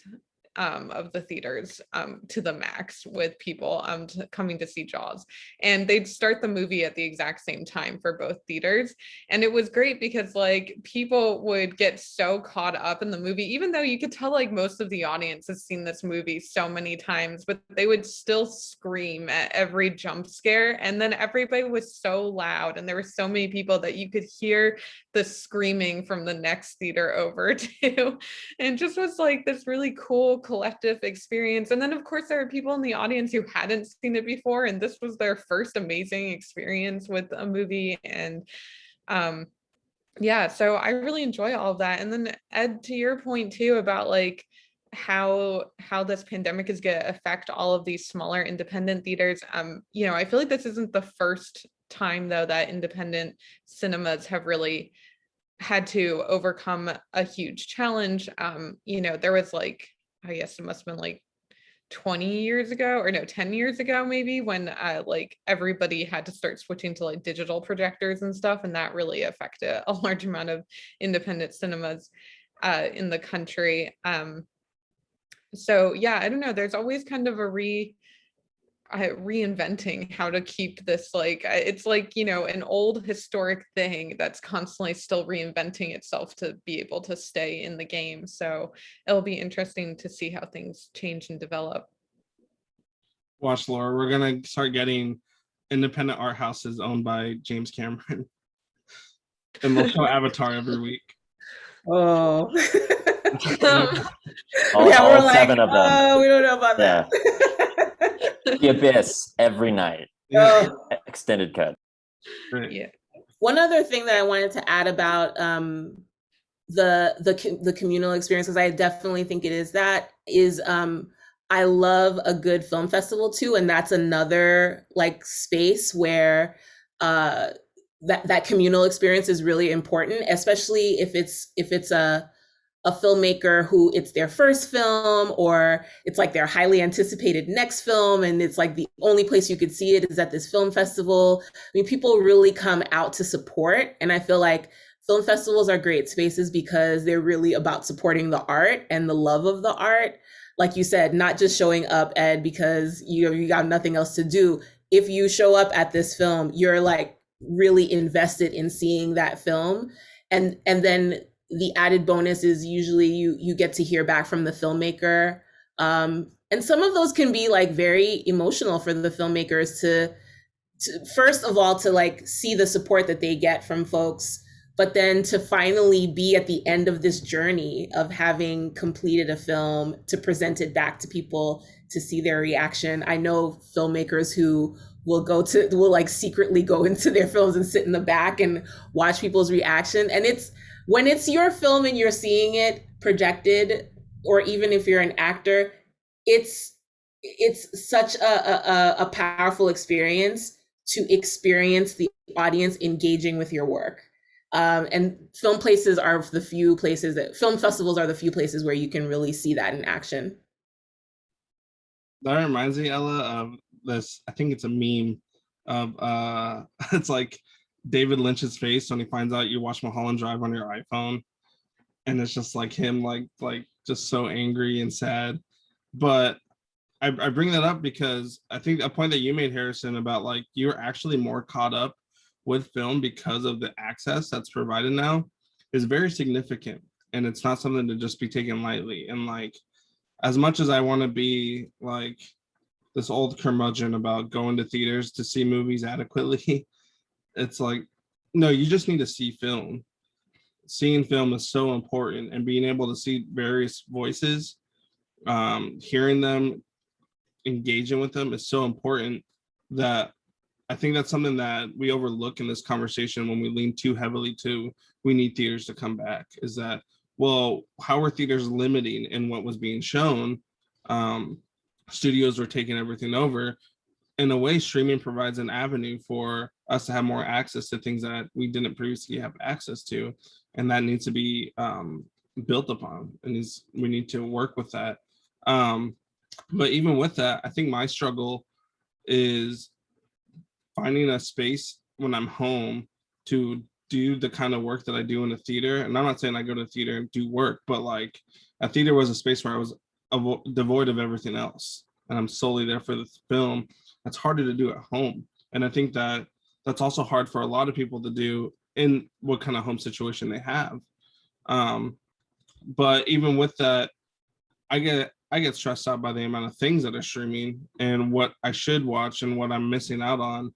of the theaters to the max with people coming to see Jaws. And they'd start the movie at the exact same time for both theaters. And it was great because like people would get so caught up in the movie, even though you could tell like most of the audience has seen this movie so many times, but they would still scream at every jump scare. And then everybody was so loud and there were so many people that you could hear the screaming from the next theater over too. And just was like this really cool collective experience. And then of course there are people in the audience who hadn't seen it before and this was their first amazing experience with a movie. And yeah, so I really enjoy all of that. And then Ed, to your point too about like how this pandemic is going to affect all of these smaller independent theaters, you know, I feel like this isn't the first time though that independent cinemas have really had to overcome a huge challenge. You know, there was like, I guess it must have been like 20 years ago, or no, 10 years ago maybe, when like everybody had to start switching to like digital projectors and stuff, and that really affected a large amount of independent cinemas in the country. So yeah, I don't know, there's always kind of a reinventing how to keep this, like it's like, you know, an old historic thing that's constantly still reinventing itself to be able to stay in the game. So it'll be interesting to see how things change and develop. Watch, Laura, we're gonna start getting independent art houses owned by James Cameron and they'll show Avatar every week. Oh. All seven of them. Oh, we don't know about that. The Abyss every night. Yeah. Extended cut. Right. Yeah. One other thing that I wanted to add about the communal experience, because I definitely think it is that, is I love a good film festival too, and that's another like space where that communal experience is really important, especially if it's a filmmaker who it's their first film, or it's like their highly anticipated next film, and it's like the only place you could see it is at this film festival. I mean, people really come out to support, and I feel like film festivals are great spaces because they're really about supporting the art and the love of the art. Like you said, not just showing up, Ed, because you got nothing else to do. If you show up at this film, you're like really invested in seeing that film, and then the added bonus is usually you get to hear back from the filmmaker. And some of those can be like very emotional for the filmmakers to first of all, to like see the support that they get from folks, but then to finally be at the end of this journey of having completed a film, to present it back to people to see their reaction. I know filmmakers who will like secretly go into their films and sit in the back and watch people's reaction. And when it's your film and you're seeing it projected, or even if you're an actor, it's such a powerful experience to experience the audience engaging with your work. And film festivals are the few places where you can really see that in action. That reminds me, Ella, of this, I think it's a meme of it's like David Lynch's face when he finds out you watch Mulholland Drive on your iPhone, and it's just like him like just so angry and sad. But I bring that up because I think a point that you made, Harrison, about like you're actually more caught up with film because of the access that's provided now is very significant, and it's not something to just be taken lightly. And like, as much as I want to be like this old curmudgeon about going to theaters to see movies adequately, it's like, no, you just need to see film. Seeing film is so important, and being able to see various voices, hearing them, engaging with them is so important, that I think that's something that we overlook in this conversation when we lean too heavily to we need theaters to come back, is that, well, how are theaters limiting in what was being shown? Studios were taking everything over. In a way, streaming provides an avenue for us to have more access to things that we didn't previously have access to, and that needs to be built upon, and we need to work with that. But even with that, I think my struggle is finding a space when I'm home to do the kind of work that I do in a theater. And I'm not saying I go to the theater and do work, but like a theater was a space where I was devoid of everything else, and I'm solely there for the film. That's harder to do at home, and I think that that's also hard for a lot of people to do in what kind of home situation they have. But even with that, I get stressed out by the amount of things that are streaming and what I should watch and what I'm missing out on.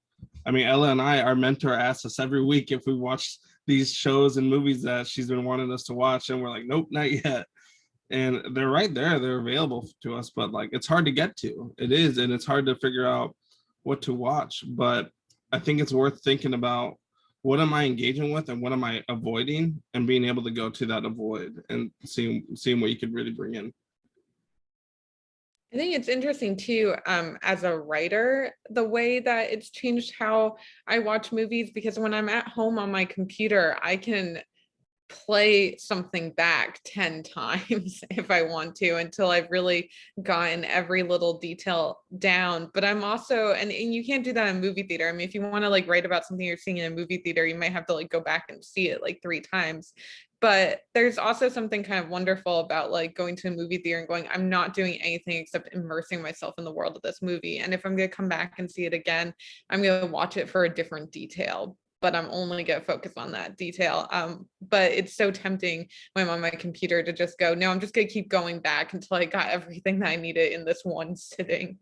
I mean, Ella and I, our mentor asks us every week if we watch these shows and movies that she's been wanting us to watch, and we're like, nope, not yet. And they're right there, they're available to us, but like it's hard to get to. It is, and it's hard to figure out what to watch. But I think it's worth thinking about, what am I engaging with and what am I avoiding, and being able to go to that avoid and seeing what you could really bring in. I think it's interesting too, as a writer, the way that it's changed how I watch movies, because when I'm at home on my computer, I can play something back 10 times if I want to, until I've really gotten every little detail down. But I'm also, and you can't do that in movie theater. I mean, if you want to like write about something you're seeing in a movie theater, you might have to like go back and see it like 3 times. But there's also something kind of wonderful about like going to a movie theater and going, I'm not doing anything except immersing myself in the world of this movie. And if I'm going to come back and see it again, I'm going to watch it for a different detail, but I'm only going to focus on that detail. But it's so tempting when I'm on my computer to just go, no, I'm just going to keep going back until I got everything that I needed in this one sitting.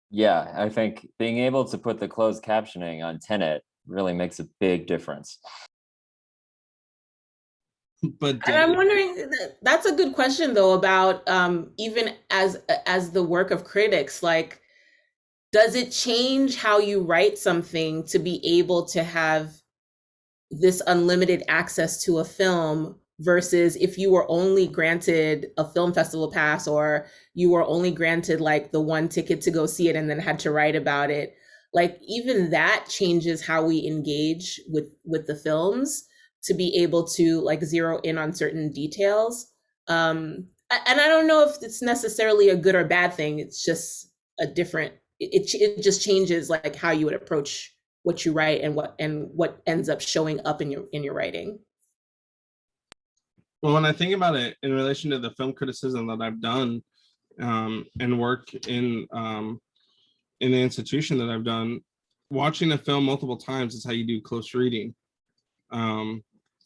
Yeah, I think being able to put the closed captioning on Tenet really makes a big difference. But And I'm wondering, that's a good question though, about even as the work of critics, like, does it change how you write something to be able to have this unlimited access to a film, versus if you were only granted a film festival pass, or you were only granted like the one ticket to go see it and then had to write about it? Like, even that changes how we engage with the films, to be able to like zero in on certain details. And I don't know if it's necessarily a good or bad thing. It's just a different, it just changes like how you would approach what you write, and what ends up showing up in your writing. Well, when I think about it in relation to the film criticism that I've done, and work in the institution that I've done, watching a film multiple times is how you do close reading.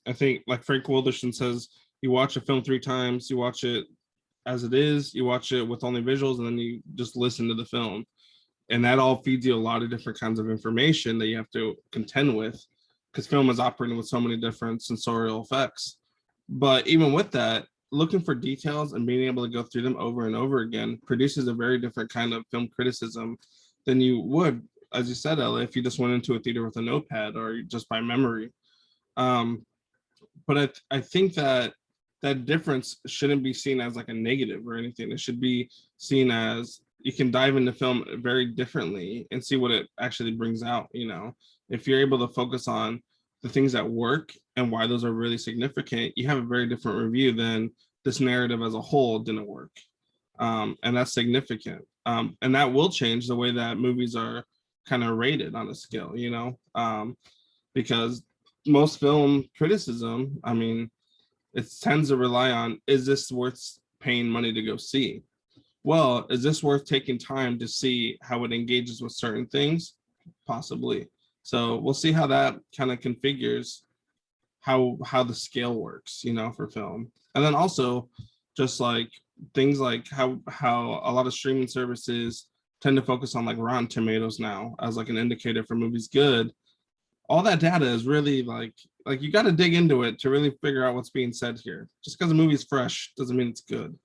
I think, like Frank Wilderson says, you watch a film 3 times, you watch it as it is, you watch it with only visuals, and then you just listen to the film. And that all feeds you a lot of different kinds of information that you have to contend with, because film is operating with so many different sensorial effects. But even with that, looking for details and being able to go through them over and over again produces a very different kind of film criticism than you would, as you said, Ella, if you just went into a theater with a notepad or just by memory. But I think that that difference shouldn't be seen as like a negative or anything. It should be seen as, you can dive into film very differently and see what it actually brings out. You know, if you're able to focus on the things that work and why those are really significant, you have a very different review than this narrative as a whole didn't work. And that's significant. And that will change the way that movies are kind of rated on a scale, you know, because most film criticism, I mean, it tends to rely on, is this worth paying money to go see? Well, is this worth taking time to see how it engages with certain things? Possibly. So we'll see how that kind of configures how the scale works, you know, for film. And then also just like things like how a lot of streaming services tend to focus on like Rotten Tomatoes now as like an indicator for movies good. All that data is really like you got to dig into it to really figure out what's being said here. Just because a movie's fresh doesn't mean it's good.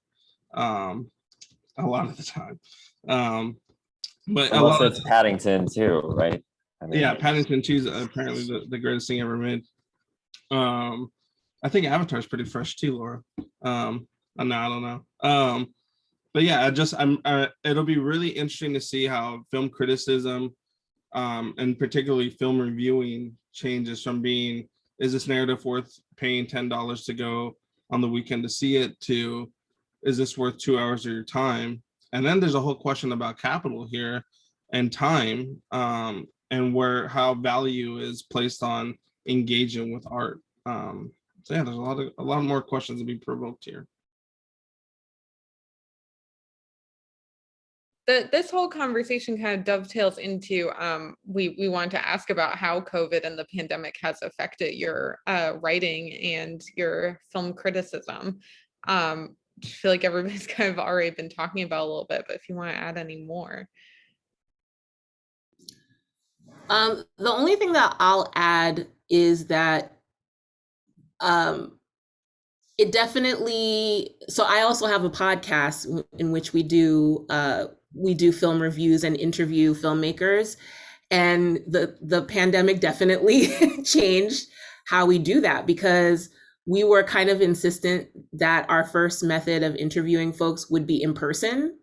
A lot of the time. But unless it's Paddington too, right? I mean, yeah, Paddington 2 is apparently the greatest thing ever made. I think Avatar is pretty fresh too, Laura. I don't know. But yeah, it'll be really interesting to see how film criticism, and particularly film reviewing, changes from being, is this narrative worth paying $10 to go on the weekend to see it, to, is this worth 2 hours of your time? And then there's a whole question about capital here and time, and how value is placed on engaging with art. So yeah, there's a lot more questions to be provoked here. This whole conversation kind of dovetails into we want to ask about how COVID and the pandemic has affected your writing and your film criticism. I feel like everybody's kind of already been talking about a little bit, but if you want to add any more. The only thing that I'll add is that it definitely, so I also have a podcast in which we do film reviews and interview filmmakers, and the pandemic definitely changed how we do that, because we were kind of insistent that our first method of interviewing folks would be in person.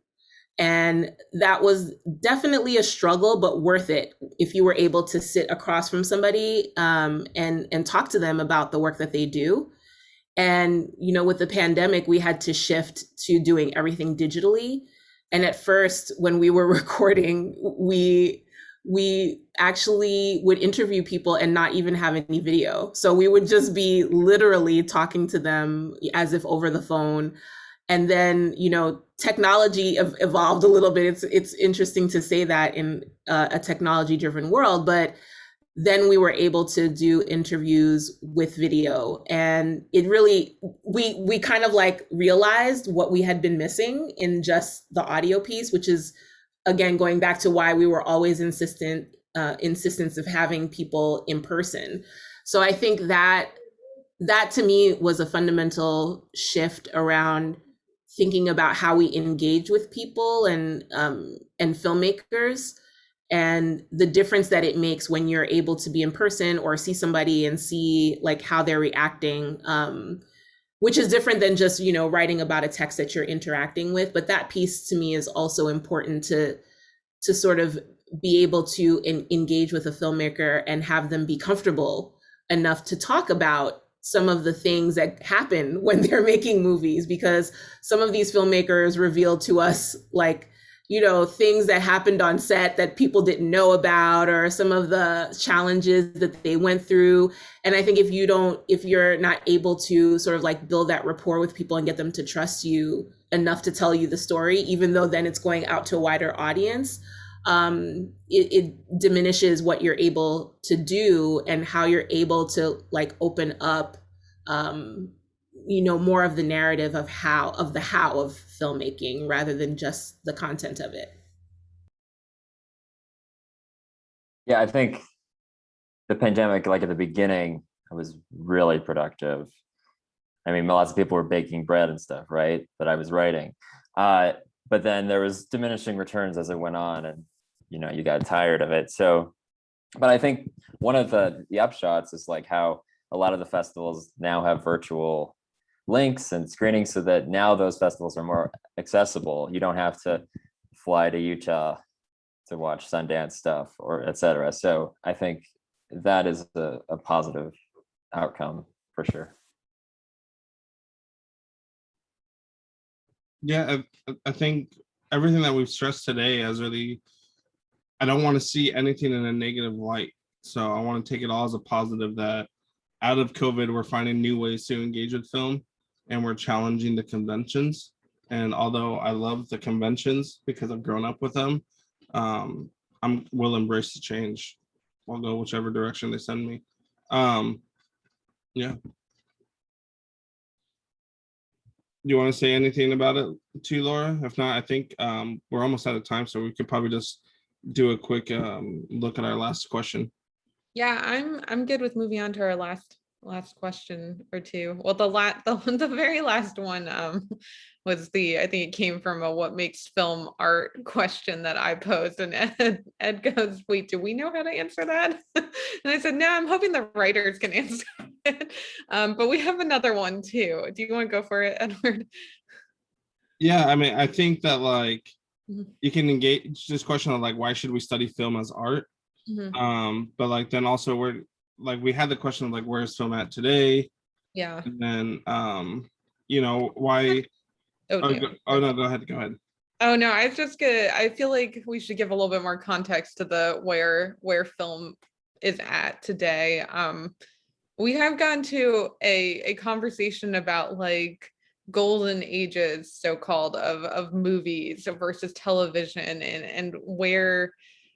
And that was definitely a struggle, but worth it if you were able to sit across from somebody and talk to them about the work that they do. And, you know, with the pandemic, we had to shift to doing everything digitally. And at first, when we were recording, we actually would interview people and not even have any video. So we would just be literally talking to them as if over the phone. And then, you know, technology evolved a little bit. It's interesting to say that in a technology-driven world, but then we were able to do interviews with video, and it really, we kind of like realized what we had been missing in just the audio piece, which is, again, going back to why we were always insistence of having people in person. So I think that to me was a fundamental shift around thinking about how we engage with people and filmmakers, and the difference that it makes when you're able to be in person or see somebody and see like how they're reacting, which is different than just, you know, writing about a text that you're interacting with. But that piece to me is also important to sort of be able to engage with a filmmaker and have them be comfortable enough to talk about some of the things that happen when they're making movies, because some of these filmmakers reveal to us, like, you know, things that happened on set that people didn't know about, or some of the challenges that they went through. And I think if you're not able to sort of like build that rapport with people and get them to trust you enough to tell you the story, even though then it's going out to a wider audience, it diminishes what you're able to do and how you're able to like open up, you know, more of the narrative of the how of filmmaking rather than just the content of it. Yeah, I think the pandemic, like at the beginning, it was really productive. I mean, lots of people were baking bread and stuff, right? That I was writing. But then there was diminishing returns as it went on, and, you know, you got tired of it. So, but I think one of the upshots is like how a lot of the festivals now have virtual links and screenings, so that now those festivals are more accessible. You don't have to fly to Utah to watch Sundance stuff or et cetera. So I think that is a positive outcome for sure. Yeah, I think everything that we've stressed today has really, I don't want to see anything in a negative light. So I want to take it all as a positive, that out of COVID, we're finding new ways to engage with film, and we're challenging the conventions. And although I love the conventions because I've grown up with them, will embrace the change. I'll go whichever direction they send me. Yeah. Do you want to say anything about it too, Laura? If not, I think we're almost out of time, so we could probably just do a quick look at our last question. Yeah, I'm good with moving on to our last question or two. Well, the very last one was I think it came from a what makes film art question that I posed, and Ed goes, wait, do we know how to answer that? And I said, no, I'm hoping the writers can answer it. But we have another one too. Do you want to go for it, Edward? Yeah, I mean, I think that like Mhm. you can engage this question of like, why should we study film as art? Mhm. But like then also we had the question of like, where's film at today? Yeah. And then you know, why Oh, no, go ahead. Oh no, I feel like we should give a little bit more context to the where film is at today. We have gone to a conversation about like golden ages, so-called, of movies versus television, and where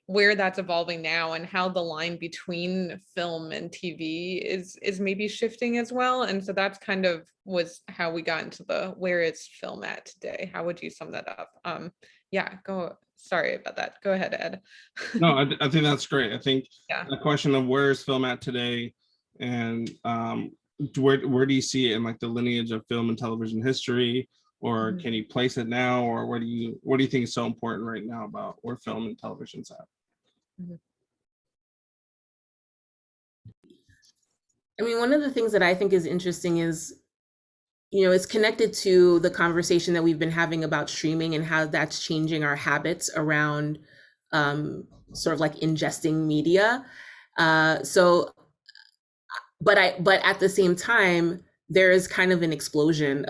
that's evolving now, and how the line between film and TV is maybe shifting as well. And so that's kind of was how we got into the where is film at today. How would you sum that up? Yeah, sorry about that. Go ahead, Ed. No, I think that's great. I think Yeah. the question of where is film at today, and where do you see it in like the lineage of film and television history, or can you place it now, or what do you think is so important right now about where film and television's at? I mean, one of the things that I think is interesting is, it's connected to the conversation that we've been having about streaming and how that's changing our habits around sort of like ingesting media. But at the same time, there is kind of an explosion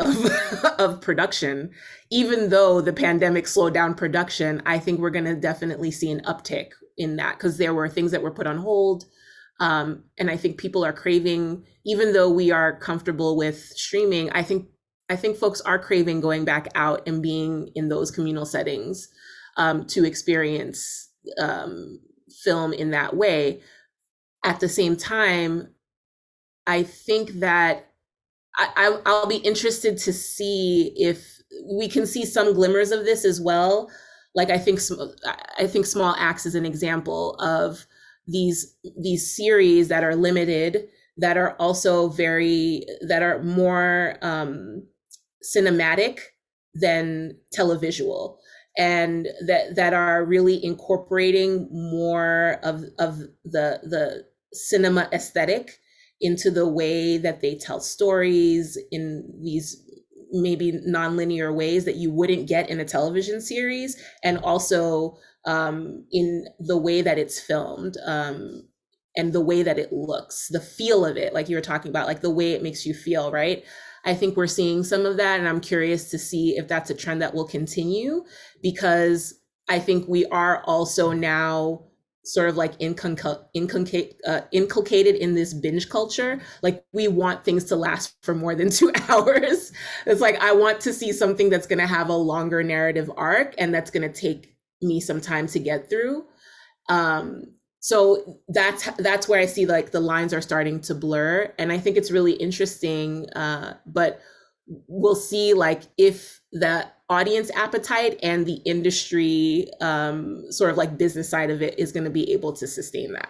of production. Even though the pandemic slowed down production, I think we're going to definitely see an uptick in that, because there were things that were put on hold. And I think people are craving, even though we are comfortable with streaming, I think folks are craving going back out and being in those communal settings to experience film in that way. At the same time, I think that I'll be interested to see if we can see some glimmers of this as well. Like I think Small Axe is an example of these series that are limited, that are also that are more cinematic than televisual, and that are really incorporating more of the cinema aesthetic into the way that they tell stories in these maybe nonlinear ways that you wouldn't get in a television series, and also in the way that it's filmed, and the way that it looks, the feel of it, like you were talking about, like the way it makes you feel, right? I think we're seeing some of that, and I'm curious to see if that's a trend that will continue, because I think we are also now sort of like inculcated in this binge culture. Like we want things to last for more than 2 hours. It's like, I want to see something that's going to have a longer narrative arc, and that's going to take me some time to get through. So that's where I see like the lines are starting to blur. And I think it's really interesting, but we'll see like if the audience appetite and the industry sort of like business side of it is going to be able to sustain that.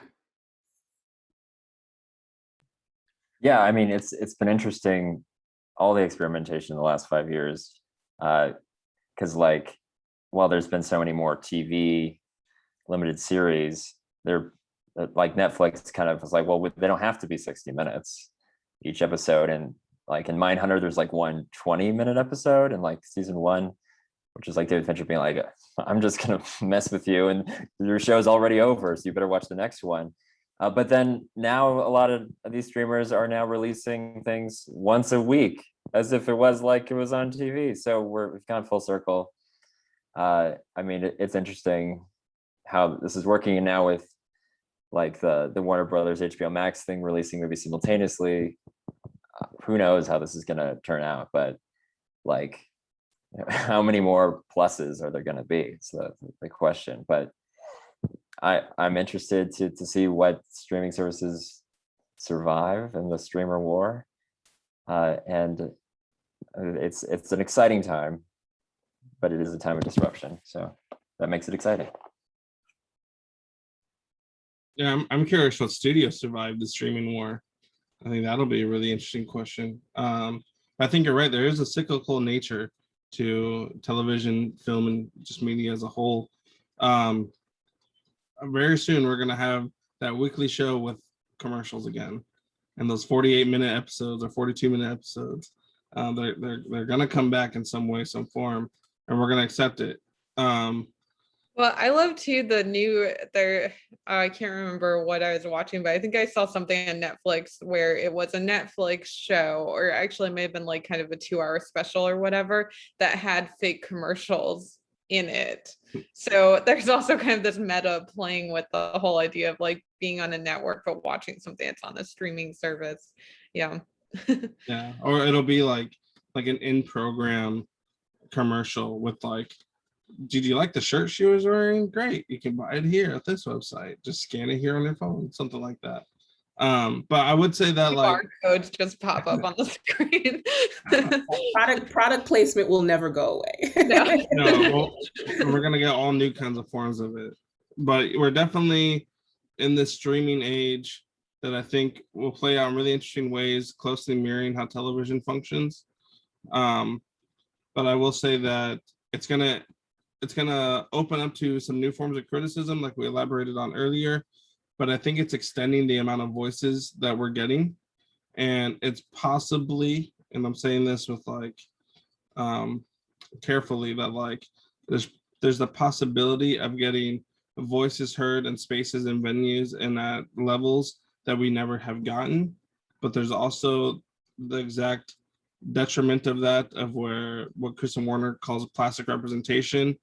Yeah, I mean, it's been interesting, all the experimentation in the last 5 years, because like, while there's been so many more TV limited series, they're like Netflix kind of was like, well, they don't have to be 60 minutes each episode. And like in Mindhunter, there's like one 20-minute episode, and like season 1, which is like David Fincher being like, I'm just gonna mess with you, and your show's already over, so you better watch the next one. But then now a lot of these streamers are now releasing things once a week, as if it was like it was on TV. So we've gone full circle. I mean, it's interesting how this is working, and now with like the Warner Brothers HBO Max thing releasing movies simultaneously, who knows how this is going to turn out, but like, how many more pluses are there going to be? It's the question. But I'm interested to see what streaming services survive in the streamer war, and it's an exciting time, but it is a time of disruption, so that makes it exciting. Yeah, I'm curious what studios survived the streaming war. I think that'll be a really interesting question. I think you're right. There is a cyclical nature to television, film, and just media as a whole. Very soon, we're going to have that weekly show with commercials again. And those 48-minute episodes or 42-minute episodes, they're going to come back in some way, some form, and we're going to accept it. Well, I love too the new I can't remember what I was watching, but I think I saw something on Netflix where it was a Netflix show, or actually it may have been like kind of a 2-hour special or whatever, that had fake commercials in it. So there's also kind of this meta playing with the whole idea of like being on a network but watching something that's on a streaming service. Yeah. Yeah, or it'll be like like an in-program commercial with like, did you like the shirt she was wearing? Great, you can buy it here at this website. Just scan it here on your phone, something like that. But I would say that like barcodes just pop up on the screen. Product placement will never go away. No, we're gonna get all new kinds of forms of it. But we're definitely in this streaming age that I think will play out in really interesting ways, closely mirroring how television functions. But I will say that it's gonna open up to some new forms of criticism, like we elaborated on earlier. But I think it's extending the amount of voices that we're getting, and it's possibly, and I'm saying this with like carefully, that like there's the possibility of getting voices heard in spaces and venues and at levels that we never have gotten. But there's also the exact detriment of that, of what Kristen Warner calls plastic representation,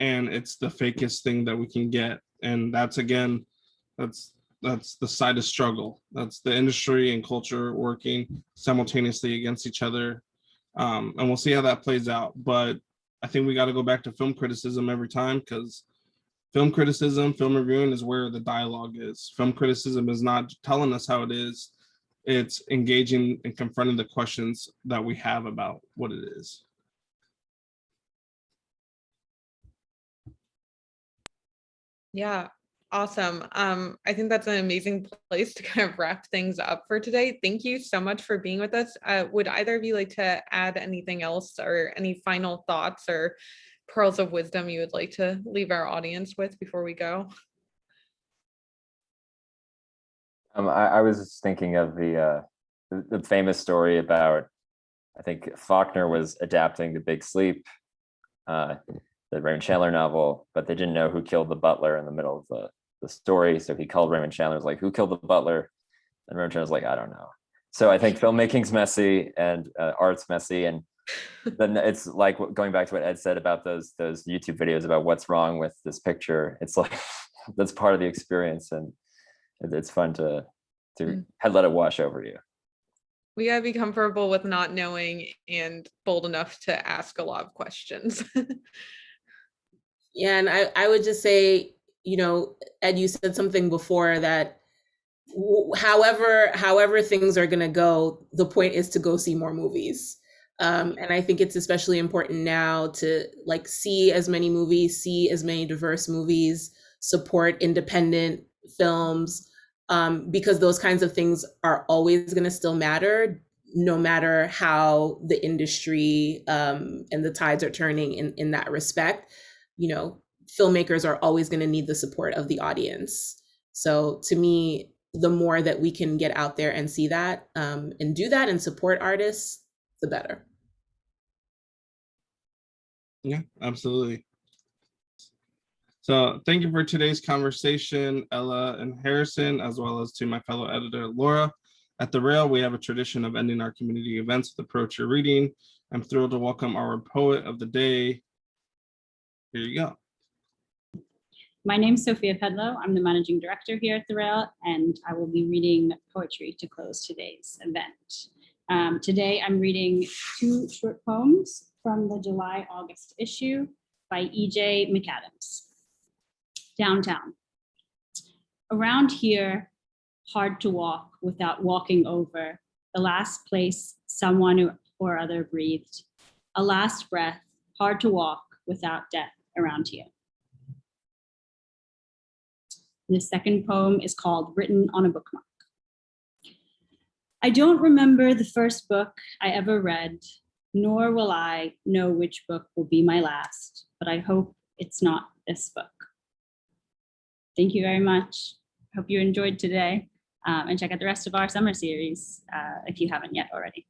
and it's the fakest thing that we can get. And that's, again, that's the side of struggle. That's the industry and culture working simultaneously against each other. And we'll see how that plays out. But I think we got to go back to film criticism every time, because film criticism, film reviewing is where the dialogue is. Film criticism is not telling us how it is. It's engaging and confronting the questions that we have about what it is. Yeah, awesome. I think that's an amazing place to kind of wrap things up for today. Thank you so much for being with us. Would either of you like to add anything else, or any final thoughts or pearls of wisdom you would like to leave our audience with before we go? I was just thinking of the famous story about, I think Faulkner was adapting The Big Sleep, the Raymond Chandler novel, but they didn't know who killed the butler in the middle of the story. So he called Raymond Chandler, was like, "Who killed the butler?" And Raymond Chandler was like, "I don't know." So I think filmmaking's messy and art's messy. And then it's like going back to what Ed said about those YouTube videos about what's wrong with this picture. It's like that's part of the experience, and it's fun to let it wash over you. We gotta be comfortable with not knowing and bold enough to ask a lot of questions. Yeah, and I would just say, Ed, you said something before that however things are going to go, the point is to go see more movies. And I think it's especially important now to like see as many movies, see as many diverse movies, support independent films, because those kinds of things are always going to still matter, no matter how the industry and the tides are turning in that respect. Filmmakers are always going to need the support of the audience. So to me, the more that we can get out there and see that and do that and support artists, the better. Yeah, absolutely. So thank you for today's conversation, Ella and Harrison, as well as to my fellow editor, Laura. At The Rail, we have a tradition of ending our community events with Approach Your Reading. I'm thrilled to welcome our poet of the day. Here you go. My name is Sophia Pedlow. I'm the managing director here at The Rail, and I will be reading poetry to close today's event. Today, I'm reading 2 short poems from the July-August issue by E.J. McAdams. Downtown. Around here, hard to walk without walking over the last place someone or other breathed. A last breath, hard to walk without death around here. The second poem is called Written on a Bookmark. I don't remember the first book I ever read, nor will I know which book will be my last, but I hope it's not this book. Thank you very much. Hope you enjoyed today, and check out the rest of our summer series if you haven't yet already.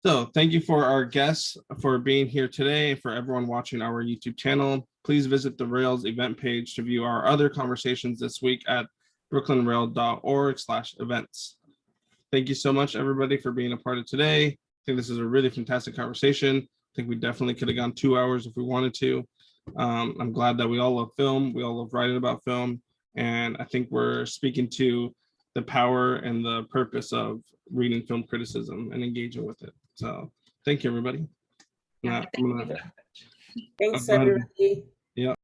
So thank you for our guests for being here today, and for everyone watching our YouTube channel. Please visit the Rails event page to view our other conversations this week at brooklynrail.org/events. Thank you so much, everybody, for being a part of today. I think this is a really fantastic conversation. I think we definitely could have gone 2 hours if we wanted to. I'm glad that we all love film. We all love writing about film. And I think we're speaking to the power and the purpose of reading film criticism and engaging with it. So thank you, everybody. Yeah, I'm thank you gonna- so much. Thanks, go ahead. everybody. Yeah.